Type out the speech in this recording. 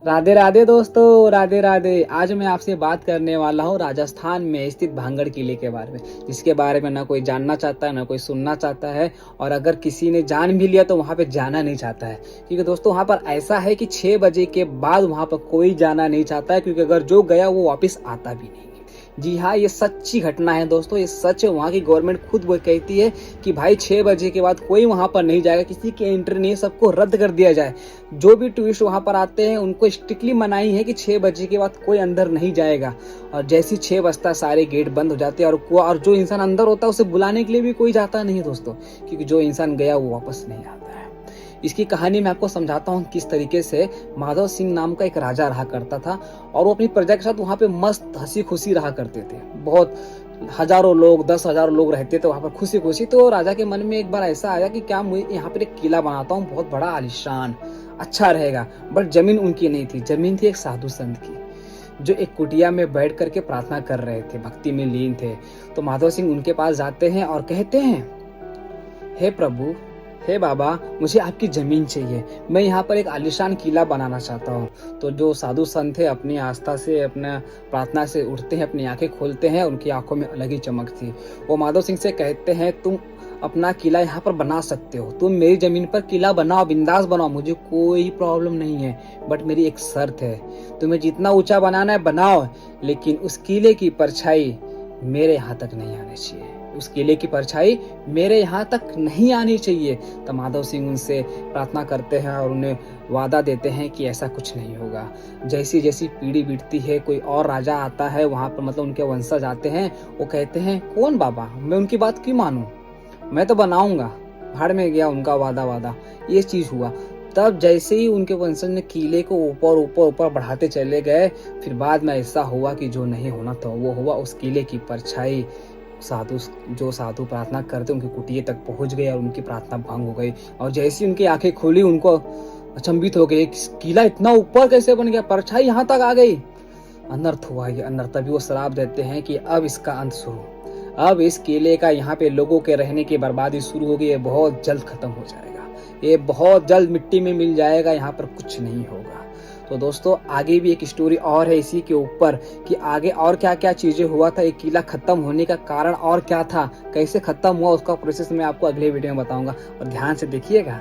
राधे राधे दोस्तों, राधे राधे। आज मैं आपसे बात करने वाला हूँ राजस्थान में स्थित भांगड़ किले के बारे में, जिसके बारे में ना कोई जानना चाहता है ना कोई सुनना चाहता है, और अगर किसी ने जान भी लिया तो वहाँ पे जाना नहीं चाहता है। क्योंकि दोस्तों वहाँ पर ऐसा है कि 6 बजे के बाद वहाँ पर कोई जाना नहीं चाहता है, क्योंकि अगर जो गया वो वापस आता भी नहीं है। जी हाँ, ये सच्ची घटना है दोस्तों, ये सच है। वहाँ की गवर्नमेंट खुद वो कहती है कि भाई 6 बजे के बाद कोई वहाँ पर नहीं जाएगा, किसी की एंट्री नहीं, सबको रद्द कर दिया जाए। जो भी टूरिस्ट वहाँ पर आते हैं उनको स्ट्रिक्टली मनाही है कि 6 बजे के बाद कोई अंदर नहीं जाएगा। और जैसे 6 बजता सारे गेट बंद हो जाते हैं, और जो इंसान अंदर होता है उसे बुलाने के लिए भी कोई जाता नहीं है दोस्तों, क्योंकि जो इंसान गया वो वापस नहीं आता है। इसकी कहानी मैं आपको समझाता हूँ किस तरीके से माधव सिंह नाम का एक राजा रहा करता था, और वो अपनी प्रजा के साथ वहाँ पे मस्त हंसी खुशी रहा करते थे। बहुत हजारों लोग, 10,000 लोग रहते थे वहाँ पर खुशी खुशी। तो राजा के मन में एक बार ऐसा आया कि क्या मैं यहाँ पर एक किला बनाता हूँ, बहुत बड़ा आलिशान, अच्छा रहेगा। बट जमीन उनकी नहीं थी, जमीन थी एक साधु संत की, जो एक कुटिया में बैठ करके प्रार्थना कर रहे थे, भक्ति में लीन थे। तो माधव सिंह उनके पास जाते हैं और कहते हैं, हे प्रभु, हे बाबा, मुझे आपकी जमीन चाहिए, मैं यहाँ पर एक आलिशान किला बनाना चाहता हूँ। तो जो साधु संत है अपनी आस्था से, अपना प्रार्थना से उठते हैं, अपनी आंखें खोलते हैं, उनकी आंखों में अलग ही चमक थी। वो माधव सिंह से कहते हैं, तुम अपना किला यहाँ पर बना सकते हो, तुम मेरी जमीन पर किला बनाओ, बिंदास बनाओ, मुझे कोई प्रॉब्लम नहीं है। बट मेरी एक शर्त है, तुम्हें जितना ऊंचा बनाना है बनाओ, लेकिन उस किले की परछाई मेरे यहाँ तक नहीं आनी चाहिए, उस किले की परछाई मेरे यहाँ तक नहीं आनी चाहिए। तो माधव सिंह उनसे प्रार्थना करते हैं और उन्हें वादा देते हैं कि ऐसा कुछ नहीं होगा। जैसी जैसी पीढ़ी बीतती है, कोई और राजा आता है वहाँ पर, मतलब उनके वंशज आते हैं, वो कहते हैं, कौन बाबा, मैं उनकी बात क्यों मानूं, मैं तो बनाऊंगा। भाड़ में गया उनका वादा। ये चीज हुआ। तब जैसे ही उनके वंशज ने किले को ऊपर ऊपर ऊपर बढ़ाते चले गए, फिर बाद में ऐसा हुआ कि जो नहीं होना था वो हुआ। उस किले की परछाई जो साधु प्रार्थना करते उनकी कुटिया तक पहुंच गए और उनकी प्रार्थना भंग हो गई। और जैसी उनकी आंखें खुली, उनको अचंभित हो गए, किला इतना ऊपर कैसे बन गया, परछाई यहाँ तक आ गई, अनर्थ हुआ ये अनर्थ। तभी वो श्राप देते हैं कि अब इसका अंत शुरू, अब इस किले का यहाँ पे लोगों के रहने की बर्बादी शुरू होगी, ये बहुत जल्द खत्म हो जाएगा, ये बहुत जल्द मिट्टी में मिल जाएगा, यहाँ पर कुछ नहीं होगा। तो दोस्तों आगे भी एक स्टोरी और है इसी के ऊपर, कि आगे और क्या क्या चीजें हुआ था, एक किला खत्म होने का कारण और क्या था, कैसे खत्म हुआ, उसका प्रोसेस मैं आपको अगले वीडियो में बताऊंगा, और ध्यान से देखिएगा।